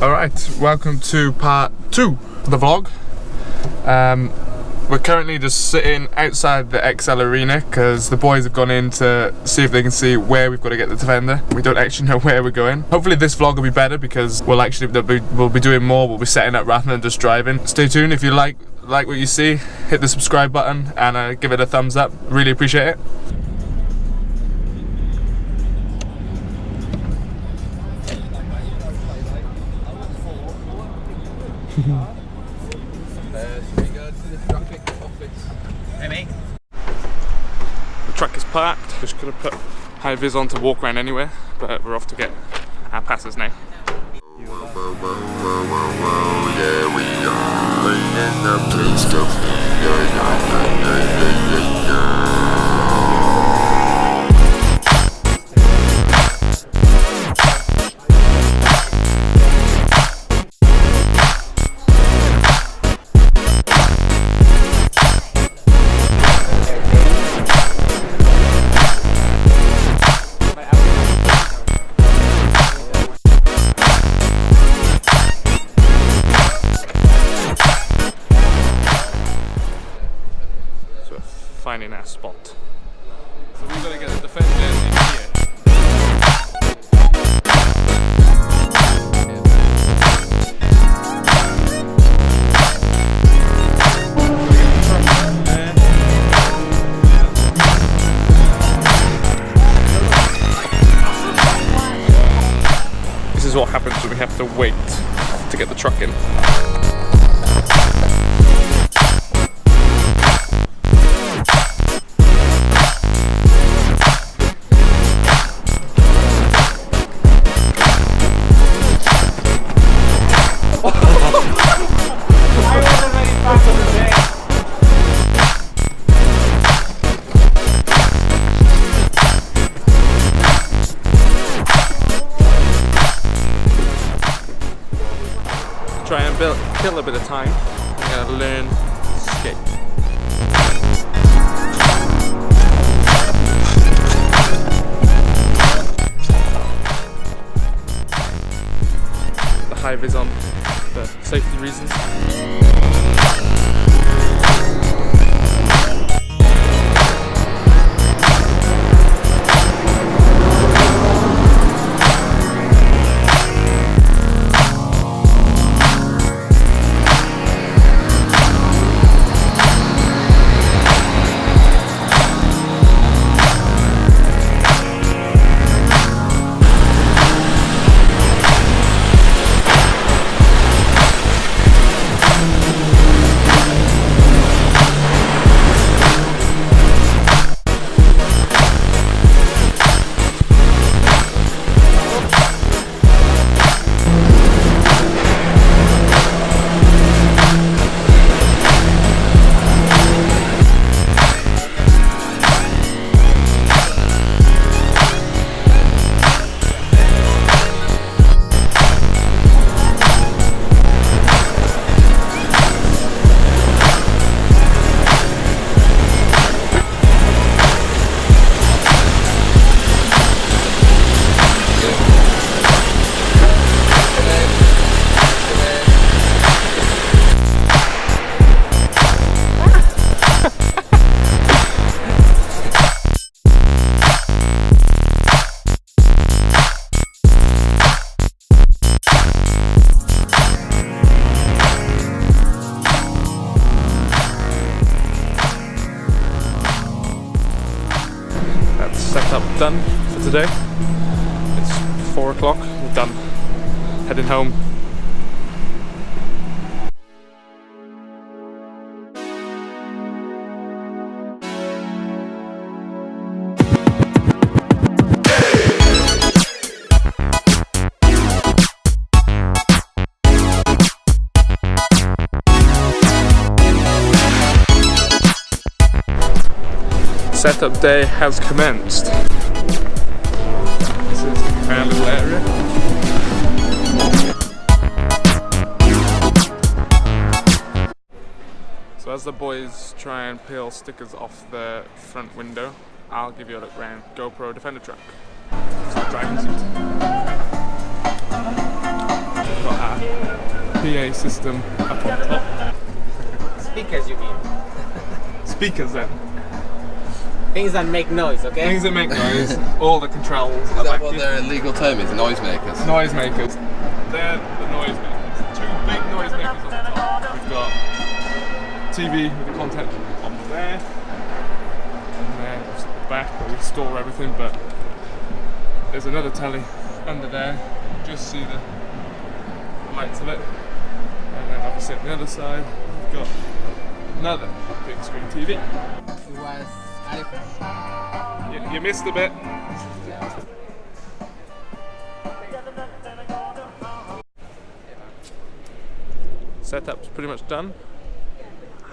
Alright, welcome to part 2 of the vlog. We're currently just sitting outside the XL Arena because the boys have gone in to see if they can see where we've got to get the Defender. We don't actually know where we're going. Hopefully this vlog will be better because we'll be doing more, we'll be setting up rather than just driving. Stay tuned. If you like what you see, hit the subscribe button and give it a thumbs up. Really appreciate it. The truck is parked. Just gonna put high vis on to walk around anywhere, but we're off to get our passes now. Finding our spot. So we've got to get the Defender in here. This is what happens when we have to wait to get the truck in. Try and kill a bit of time. I'm gonna learn to skate. The high vis on for safety reasons. Setup done for today. It's 4 o'clock, we're done. Heading home. Setup day has commenced. This is our little area. So as the boys try and peel stickers off the front window, I'll give you a look around GoPro Defender truck. It's the driving seat. We've got our PA system up on top. Speakers, you mean? Speakers then. Things that make noise, okay? Things that make noise. All the controls. Is that what their legal term is? Noisemakers? Noisemakers. They're the noisemakers. Two big noisemakers on the top. We've got TV with the content on there. And then just at the back where we store everything, but there's another telly under there. Just see the lights of it. And then obviously on the other side, we've got another big screen TV. You missed a bit. Setup's pretty much done.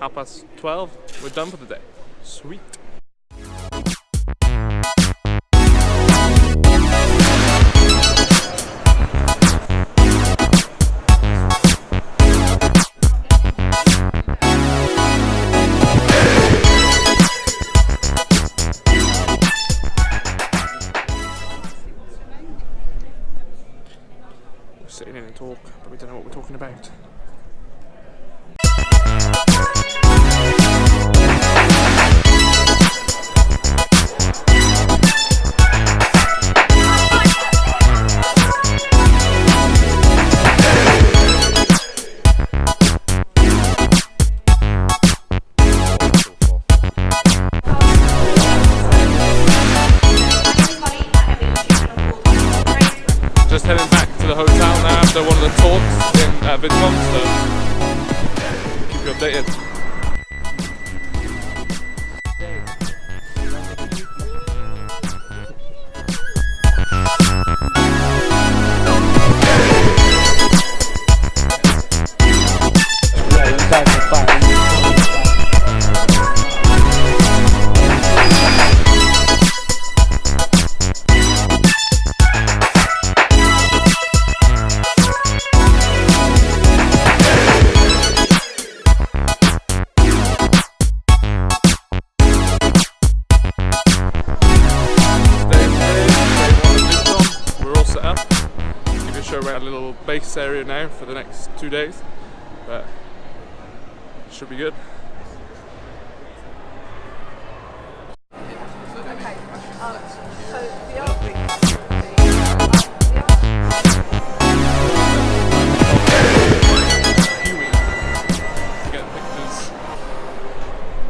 12:30, we're done for the day. Sweet. Sitting in and talk, but we don't know what we're talking about. Just heading back to the hotel now after one of the talks in VidCon, so keep you updated. Around a little base area now for the next 2 days, but it should be good.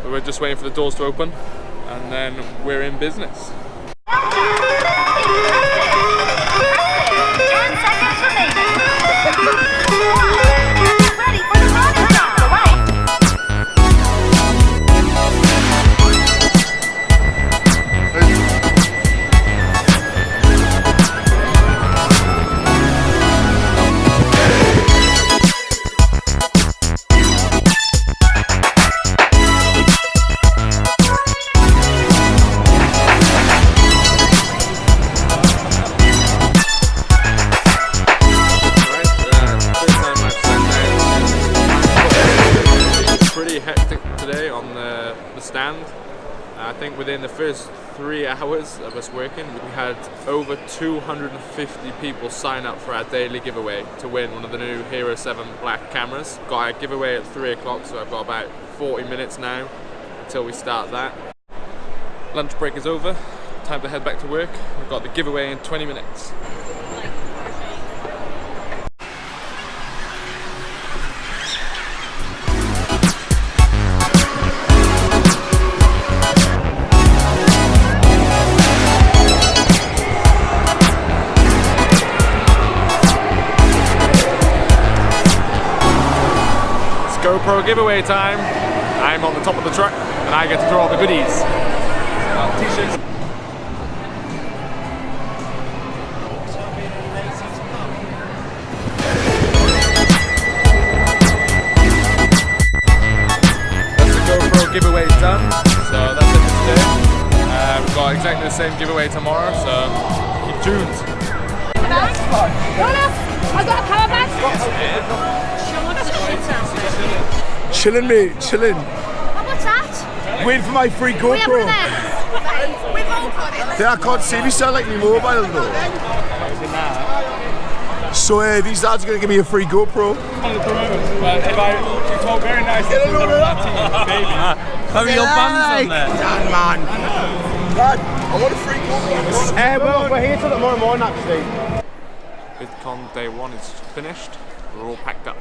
But we're just waiting for the doors to open and then we're in business. Stand. I think within the first 3 hours of us working, we had over 250 people sign up for our daily giveaway to win one of the new Hero 7 black cameras. Got our giveaway at 3 o'clock, so I've got about 40 minutes now until we start that. Lunch break is over, time to head back to work. We've got the giveaway in 20 minutes. GoPro giveaway time. I'm on the top of the truck and I get to throw all the goodies. T-shirts. That's the GoPro giveaway done. So that's it for today. We've got exactly the same giveaway tomorrow, so keep tuned. I've got a power bank. Chilling, mate, chilling. What's that? Waiting for my free GoPro. We've all got it. I can't see myself like my mobile though. So these lads are going to give me a free GoPro. One of the promoters, if you talk very nicely Get a load of that. baby. How are your bands on there? Dad, man. Dad, I want a free GoPro. Well, we're here till tomorrow morning, actually. VidCon day 1 is finished. We're all packed up.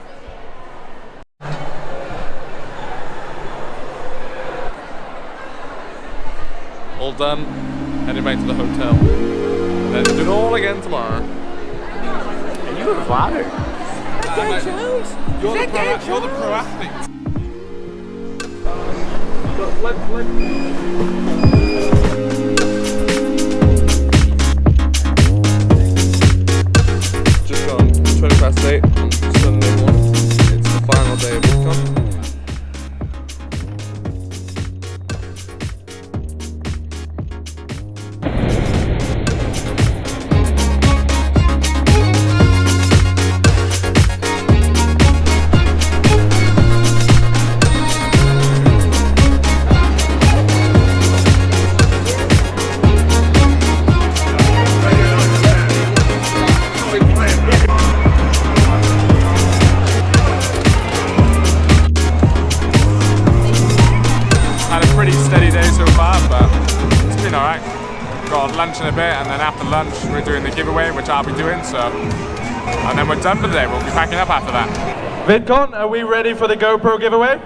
All done. Heading back to the hotel. Then do it all again tomorrow. And you were flattered. You're the pro athlete. Just gone 8:20 on Sunday morning. It's the final day of VidCon. Got lunch in a bit, and then after lunch we're doing the giveaway, which I'll be doing, so, and then we're done for the day. We'll be packing up after that. VidCon, are we ready for the GoPro giveaway?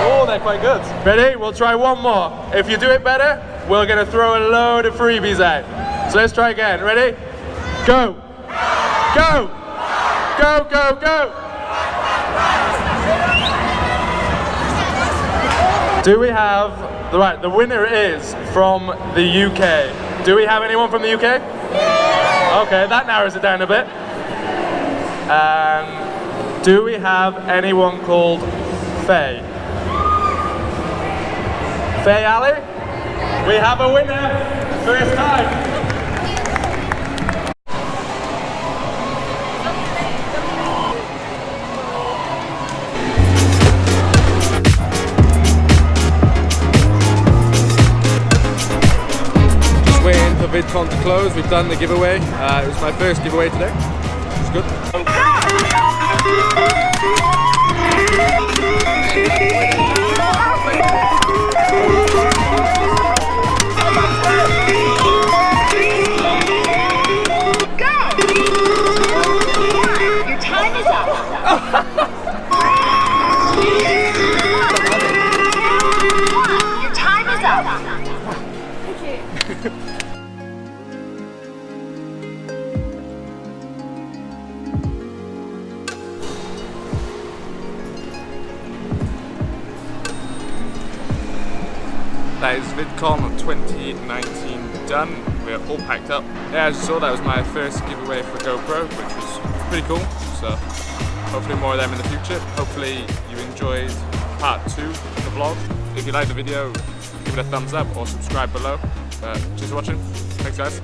Oh, they're quite good. Ready? We'll try one more. If you do it better, we're gonna throw a load of freebies out. So let's try again. Ready? Go! Go! Go, go, go! Do we have, right, the winner is from the UK. Do we have anyone from the UK? Yeah. Okay, that narrows it down a bit. Do we have anyone called Faye? Faye Ali? We have a winner, first time. VidCon to close. We've done the giveaway. It was my first giveaway today. It's good. Go! Your time is up. Your time is up. Thank you. That is VidCon of 2019 done. We're all packed up. Yeah, as you saw, that was my first giveaway for GoPro, which was pretty cool. So hopefully more of them in the future. Hopefully you enjoyed part 2 of the vlog. If you liked the video, give it a thumbs up or subscribe below. Cheers for watching. Thanks guys.